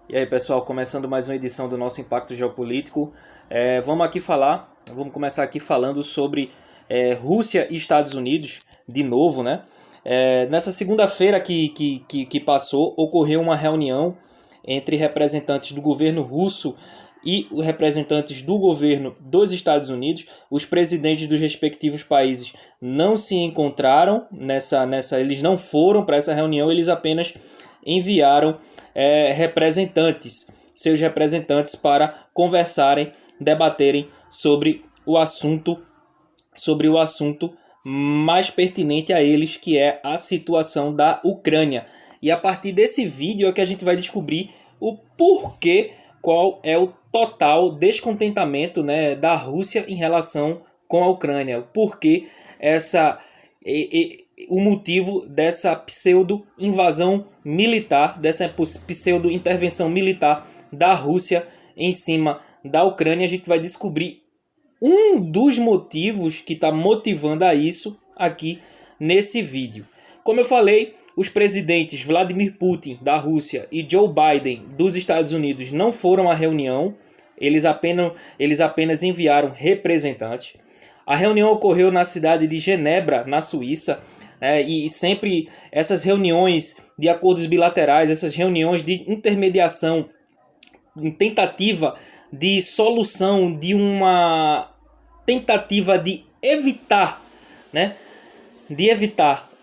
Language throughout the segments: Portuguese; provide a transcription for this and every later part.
E aí, pessoal, começando mais uma edição do nosso Impacto Geopolítico. Vamos começar aqui falando sobre Rússia e Estados Unidos, de novo, né? Nessa segunda-feira que passou, ocorreu uma reunião entre representantes do governo russo e os representantes do governo dos Estados Unidos. Os presidentes dos respectivos países não se encontraram eles não foram para essa reunião, eles apenas enviaram seus representantes para conversarem, debaterem sobre o assunto mais pertinente a eles, que é a situação da Ucrânia. E a partir desse vídeo é que a gente vai descobrir o porquê, qual é o total descontentamento, né, da Rússia em relação com a Ucrânia. O porquê o motivo dessa pseudo-invasão militar, dessa pseudo-intervenção militar da Rússia em cima da Ucrânia. A gente vai descobrir um dos motivos que está motivando a isso aqui nesse vídeo. Como eu falei, os presidentes Vladimir Putin, da Rússia, e Joe Biden, dos Estados Unidos, não foram à reunião. Eles apenas enviaram representantes. A reunião ocorreu na cidade de Genebra, na Suíça. E sempre essas reuniões de acordos bilaterais, essas reuniões de intermediação, em tentativa de solução, de uma tentativa de evitar, né,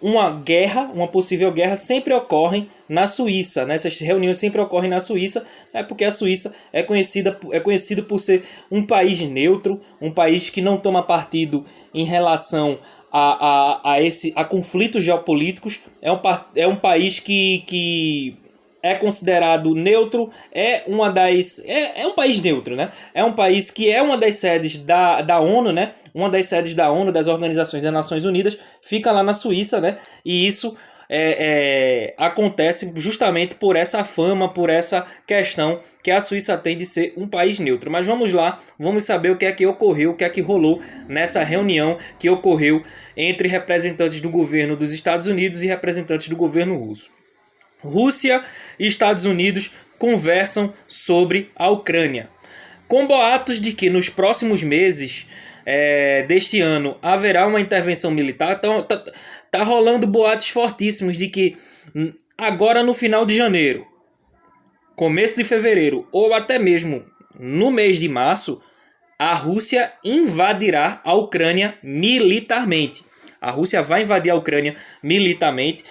uma guerra, uma possível guerra, sempre ocorrem na Suíça, né? Essas reuniões sempre ocorrem na Suíça, porque a Suíça é conhecido por ser um país neutro, um país que não toma partido em relação a conflitos geopolíticos. É um país que é considerado neutro, é um país neutro, né? É um país que é uma das sedes da ONU, né? Uma das sedes da ONU, das Organizações das Nações Unidas, fica lá na Suíça, né? E isso acontece justamente por essa fama, por essa questão que a Suíça tem de ser um país neutro. Mas vamos lá, vamos saber o que é que ocorreu, o que é que rolou nessa reunião que ocorreu entre representantes do governo dos Estados Unidos e representantes do governo russo. Rússia e Estados Unidos conversam sobre a Ucrânia, com boatos de que nos próximos meses deste ano haverá uma intervenção militar. Tá rolando boatos fortíssimos de que agora no final de janeiro, começo de fevereiro ou até mesmo no mês de março, a Rússia invadirá a Ucrânia militarmente. A Rússia vai invadir a Ucrânia militarmente.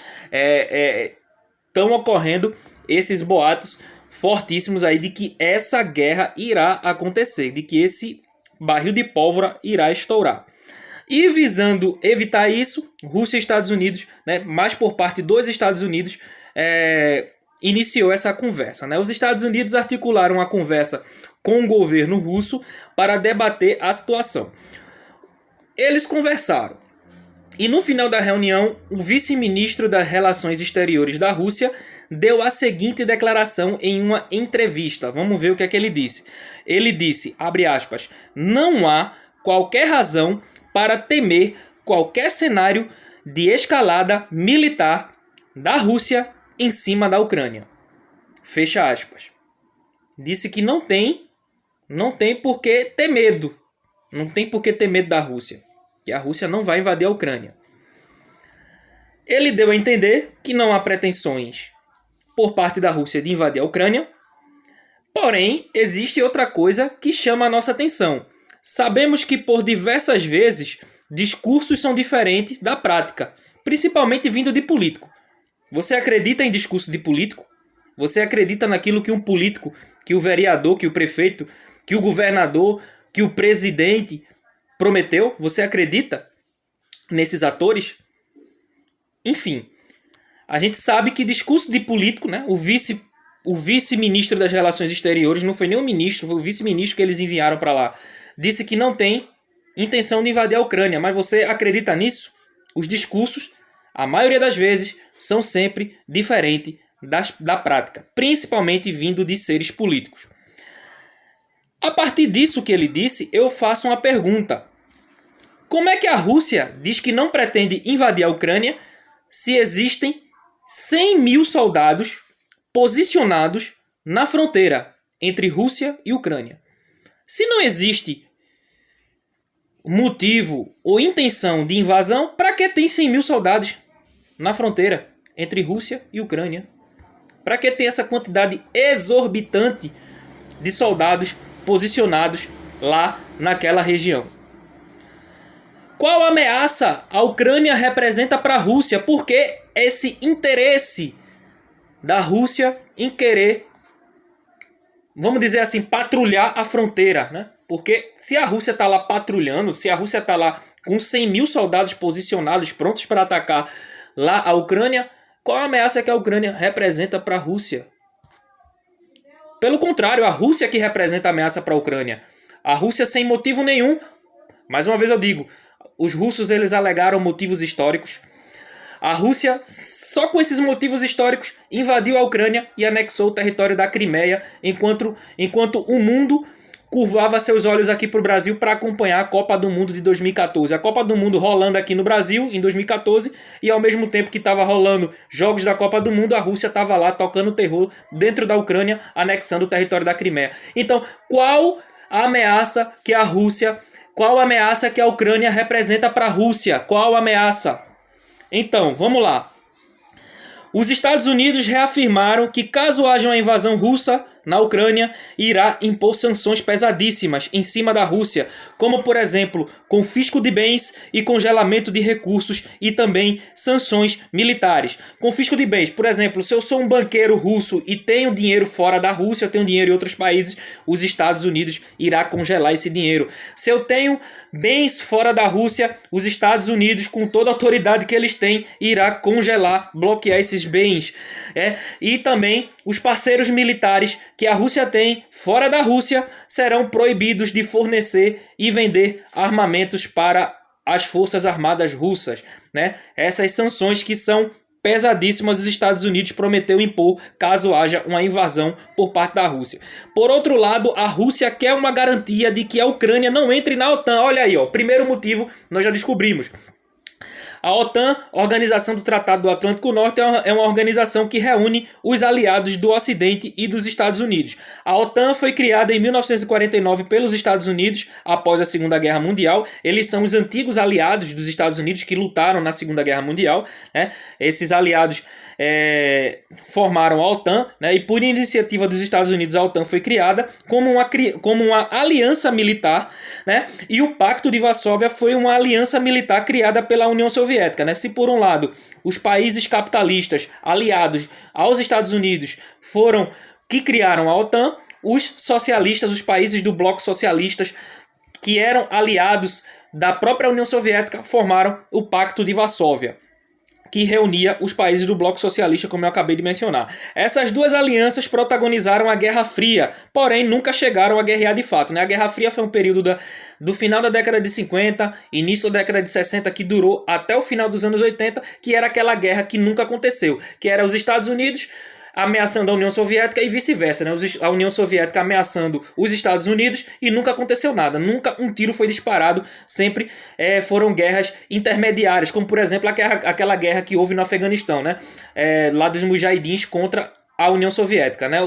Estão ocorrendo esses boatos fortíssimos aí de que essa guerra irá acontecer, de que esse barril de pólvora irá estourar. E visando evitar isso, Rússia e Estados Unidos, né, mais por parte dos Estados Unidos, iniciou essa conversa, né? Os Estados Unidos articularam a conversa com o governo russo para debater a situação. Eles conversaram. E no final da reunião, o vice-ministro das Relações Exteriores da Rússia deu a seguinte declaração em uma entrevista. Vamos ver o que é que ele disse. Ele disse, abre aspas, não há qualquer razão para temer qualquer cenário de escalada militar da Rússia em cima da Ucrânia. Fecha aspas. Disse que não tem por que ter medo. Não tem por que ter medo da Rússia. Que a Rússia não vai invadir a Ucrânia. Ele deu a entender que não há pretensões por parte da Rússia de invadir a Ucrânia, porém, existe outra coisa que chama a nossa atenção. Sabemos que por diversas vezes discursos são diferentes da prática, principalmente vindo de político. Você acredita em discurso de político? Você acredita naquilo que um político, que o vereador, que o prefeito, que o governador, que o presidente prometeu? Você acredita nesses atores? Enfim, a gente sabe que discurso de político, né? O vice-ministro das Relações Exteriores, não foi nem o ministro, foi o vice-ministro que eles enviaram para lá, disse que não tem intenção de invadir a Ucrânia. Mas você acredita nisso? Os discursos, a maioria das vezes, são sempre diferentes da prática, principalmente vindo de seres políticos. A partir disso que ele disse, eu faço uma pergunta. Como é que a Rússia diz que não pretende invadir a Ucrânia se existem 100 mil soldados posicionados na fronteira entre Rússia e Ucrânia. Se não existe motivo ou intenção de invasão, para que tem 100 mil soldados na fronteira entre Rússia e Ucrânia? Para que tem essa quantidade exorbitante de soldados posicionados lá naquela região? Qual ameaça a Ucrânia representa para a Rússia? Por que esse interesse da Rússia em querer, vamos dizer assim, patrulhar a fronteira, né? Porque se a Rússia está lá patrulhando, se a Rússia está lá com 100 mil soldados posicionados, prontos para atacar lá a Ucrânia, qual a ameaça que a Ucrânia representa para a Rússia? Pelo contrário, a Rússia que representa a ameaça para a Ucrânia. A Rússia sem motivo nenhum, mais uma vez eu digo, os russos eles alegaram motivos históricos. A Rússia, só com esses motivos históricos, invadiu a Ucrânia e anexou o território da Crimeia, enquanto o mundo curvava seus olhos aqui para o Brasil para acompanhar a Copa do Mundo de 2014. A Copa do Mundo rolando aqui no Brasil em 2014 e ao mesmo tempo que estava rolando jogos da Copa do Mundo, a Rússia estava lá tocando terror dentro da Ucrânia, anexando o território da Crimeia. Então, qual a ameaça que a Ucrânia representa para a Rússia? Qual a ameaça? Então, vamos lá. Os Estados Unidos reafirmaram que caso haja uma invasão russa na Ucrânia, irá impor sanções pesadíssimas em cima da Rússia, como, por exemplo, confisco de bens e congelamento de recursos e também sanções militares. Confisco de bens, por exemplo, se eu sou um banqueiro russo e tenho dinheiro fora da Rússia, eu tenho dinheiro em outros países, os Estados Unidos irá congelar esse dinheiro. Se eu tenho bens fora da Rússia, os Estados Unidos, com toda a autoridade que eles têm, irá congelar, bloquear esses bens. E também os parceiros militares que a Rússia tem fora da Rússia serão proibidos de fornecer e vender armamentos para as forças armadas russas, né? Essas sanções que são pesadíssimas, os Estados Unidos prometeu impor caso haja uma invasão por parte da Rússia. Por outro lado, a Rússia quer uma garantia de que a Ucrânia não entre na OTAN. Olha aí, ó, primeiro motivo nós já descobrimos. A OTAN, Organização do Tratado do Atlântico Norte, é uma organização que reúne os aliados do Ocidente e dos Estados Unidos. A OTAN foi criada em 1949 pelos Estados Unidos após a Segunda Guerra Mundial. Eles são os antigos aliados dos Estados Unidos que lutaram na Segunda Guerra Mundial, né? Esses aliados formaram a OTAN, né? E por iniciativa dos Estados Unidos a OTAN foi criada como uma aliança militar, né? E o Pacto de Varsóvia foi uma aliança militar criada pela União Soviética, né? Se por um lado os países capitalistas aliados aos Estados Unidos foram que criaram a OTAN, os socialistas, os países do bloco socialistas que eram aliados da própria União Soviética formaram o Pacto de Varsóvia, que reunia os países do bloco socialista, como eu acabei de mencionar. Essas duas alianças protagonizaram a Guerra Fria, porém nunca chegaram a guerrear de fato, né? A Guerra Fria foi um período do final da década de 50, início da década de 60, que durou até o final dos anos 80, que era aquela guerra que nunca aconteceu, que era os Estados Unidos ameaçando a União Soviética e vice-versa, né? A União Soviética ameaçando os Estados Unidos e nunca aconteceu nada, nunca um tiro foi disparado, sempre foram guerras intermediárias, como por exemplo aquela guerra que houve no Afeganistão, né? Lá dos mujahidins contra a União Soviética, né?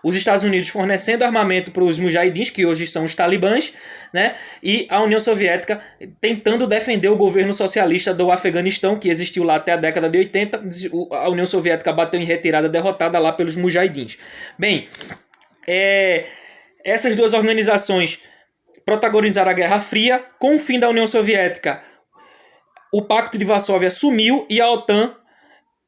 Os Estados Unidos fornecendo armamento para os mujahidins, que hoje são os talibãs, né? E a União Soviética tentando defender o governo socialista do Afeganistão, que existiu lá até a década de 80. A União Soviética bateu em retirada, derrotada lá pelos mujahidins. Bem, essas duas organizações protagonizaram a Guerra Fria. Com o fim da União Soviética, o Pacto de Varsóvia sumiu e a OTAN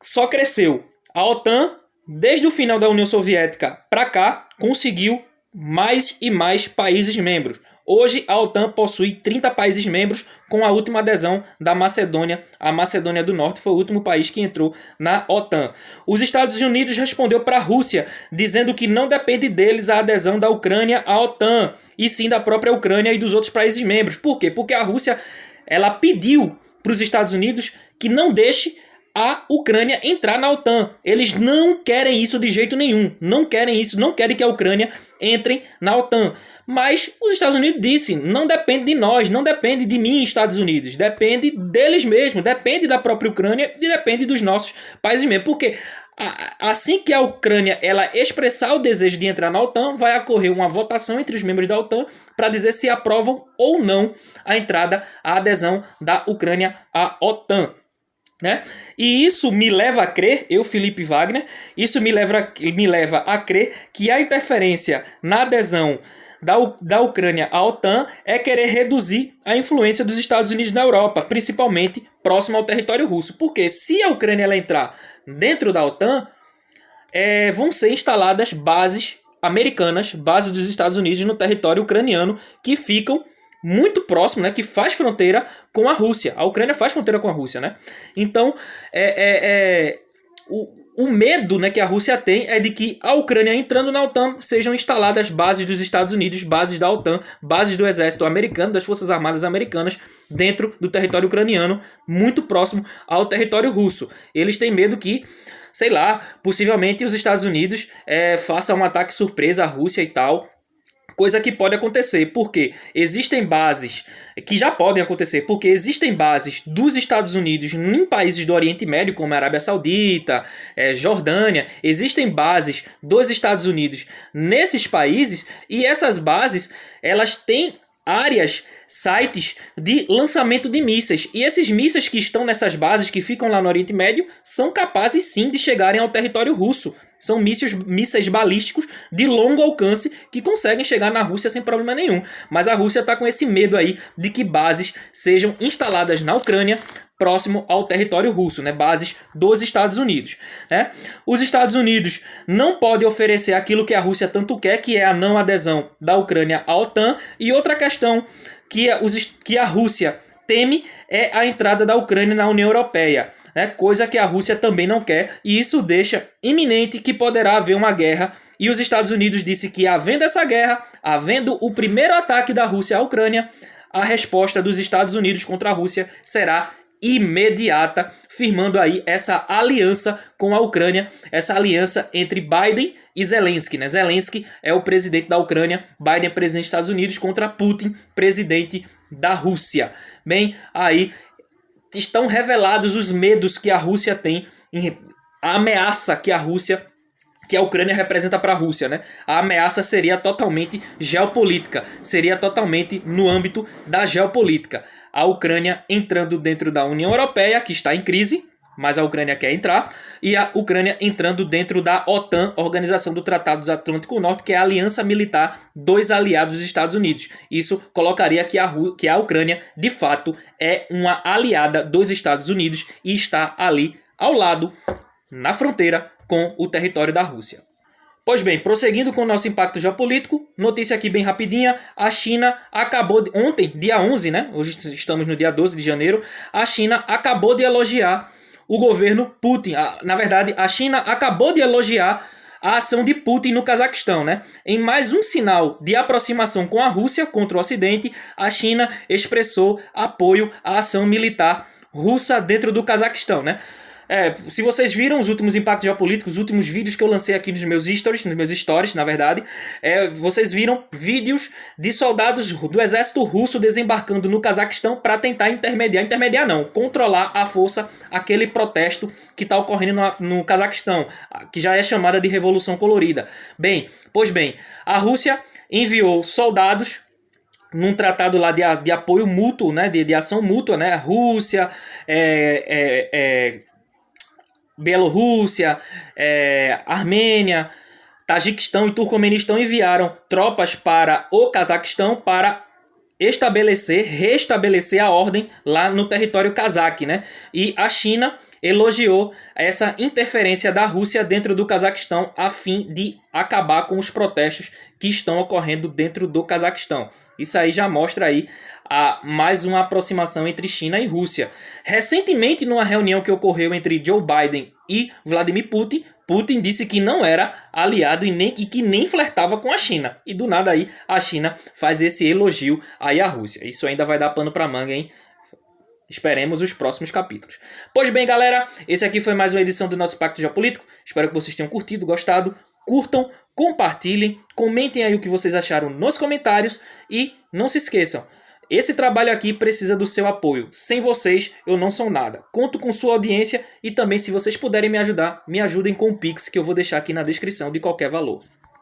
só cresceu. A OTAN, desde o final da União Soviética para cá, conseguiu mais e mais países membros. Hoje, a OTAN possui 30 países membros, com a última adesão da Macedônia. A Macedônia do Norte foi o último país que entrou na OTAN. Os Estados Unidos respondeu para a Rússia, dizendo que não depende deles a adesão da Ucrânia à OTAN, e sim da própria Ucrânia e dos outros países membros. Por quê? Porque a Rússia ela pediu para os Estados Unidos que não deixe a Ucrânia entrar na OTAN. Eles não querem isso de jeito nenhum. Não querem isso, não querem que a Ucrânia entre na OTAN. Mas os Estados Unidos disse, não depende de nós, não depende de mim, Estados Unidos. Depende deles mesmos, depende da própria Ucrânia e depende dos nossos países membros. Porque Assim que a Ucrânia ela expressar o desejo de entrar na OTAN, vai ocorrer uma votação entre os membros da OTAN para dizer se aprovam ou não a entrada, a adesão da Ucrânia à OTAN. Né? E isso me leva a crer, eu, Felipe Wagner, isso me leva a crer que a interferência na adesão da Ucrânia à OTAN é querer reduzir a influência dos Estados Unidos na Europa, principalmente próximo ao território russo. Porque se a Ucrânia ela entrar dentro da OTAN, vão ser instaladas bases americanas, bases dos Estados Unidos no território ucraniano, que ficam muito próximo, né, que faz fronteira com a Rússia. A Ucrânia faz fronteira com a Rússia, né? Então, o medo, né, que a Rússia tem é de que a Ucrânia entrando na OTAN sejam instaladas bases dos Estados Unidos, bases da OTAN, bases do exército americano, das forças armadas americanas dentro do território ucraniano, muito próximo ao território russo. Eles têm medo que, sei lá, possivelmente os Estados Unidos façam um ataque surpresa à Rússia e tal. Coisa que pode acontecer, porque existem bases que já podem acontecer, porque existem bases dos Estados Unidos em países do Oriente Médio, como a Arábia Saudita, Jordânia. Existem bases dos Estados Unidos nesses países, e essas bases elas têm áreas, sites de lançamento de mísseis. E esses mísseis que estão nessas bases, que ficam lá no Oriente Médio, são capazes sim de chegarem ao território russo. São mísseis balísticos de longo alcance que conseguem chegar na Rússia sem problema nenhum. Mas a Rússia está com esse medo aí de que bases sejam instaladas na Ucrânia próximo ao território russo, né? Bases dos Estados Unidos. Né? Os Estados Unidos não podem oferecer aquilo que a Rússia tanto quer, que é a não adesão da Ucrânia à OTAN. E outra questão que a Rússia teme é a entrada da Ucrânia na União Europeia. Né? Coisa que a Rússia também não quer, e isso deixa iminente que poderá haver uma guerra, e os Estados Unidos disse que, havendo essa guerra, havendo o primeiro ataque da Rússia à Ucrânia, a resposta dos Estados Unidos contra a Rússia será imediata, firmando aí essa aliança com a Ucrânia, essa aliança entre Biden e Zelensky. Né? Zelensky é o presidente da Ucrânia, Biden é presidente dos Estados Unidos, contra Putin, presidente da Rússia. Bem, aí estão revelados os medos que a Rússia tem, a ameaça que a Ucrânia representa para a Rússia, né? A ameaça seria totalmente geopolítica, seria totalmente no âmbito da geopolítica. A Ucrânia entrando dentro da União Europeia, que está em crise, mas a Ucrânia quer entrar, e a Ucrânia entrando dentro da OTAN, Organização do Tratado do Atlântico Norte, que é a aliança militar dos aliados dos Estados Unidos. Isso colocaria que a Ucrânia, de fato, é uma aliada dos Estados Unidos e está ali ao lado, na fronteira, com o território da Rússia. Pois bem, prosseguindo com o nosso impacto geopolítico, notícia aqui bem rapidinha, a China acabou, ontem, dia 11, né? Hoje estamos no dia 12 de janeiro, a China acabou de elogiar o governo Putin. Na verdade, a China acabou de elogiar a ação de Putin no Cazaquistão, né? Em mais um sinal de aproximação com a Rússia contra o Ocidente, a China expressou apoio à ação militar russa dentro do Cazaquistão, né? Se vocês viram os últimos impactos geopolíticos, os últimos vídeos que eu lancei aqui nos meus stories, na verdade, vocês viram vídeos de soldados do exército russo desembarcando no Cazaquistão para tentar intermediar não, controlar à força aquele protesto que está ocorrendo no Cazaquistão, que já é chamada de Revolução Colorida. Pois bem, a Rússia enviou soldados num tratado lá de apoio mútuo, né, de ação mútua, né, Rússia, Bielorrússia, Armênia, Tajiquistão e Turcomenistão enviaram tropas para o Cazaquistão para restabelecer a ordem lá no território cazaque, né? E a China elogiou essa interferência da Rússia dentro do Cazaquistão a fim de acabar com os protestos que estão ocorrendo dentro do Cazaquistão. Isso aí já mostra aí mais uma aproximação entre China e Rússia. Recentemente, numa reunião que ocorreu entre Joe Biden e Vladimir Putin, Putin disse que não era aliado e que nem flertava com a China. E do nada aí a China faz esse elogio aí à Rússia. Isso ainda vai dar pano pra manga, hein? Esperemos os próximos capítulos. Pois bem, galera, esse aqui foi mais uma edição do nosso Pacto Geopolítico. Espero que vocês tenham curtido, gostado. Curtam, compartilhem, comentem aí o que vocês acharam nos comentários e não se esqueçam. Esse trabalho aqui precisa do seu apoio. Sem vocês, eu não sou nada. Conto com sua audiência e também, se vocês puderem me ajudar, me ajudem com o Pix, que eu vou deixar aqui na descrição de qualquer valor.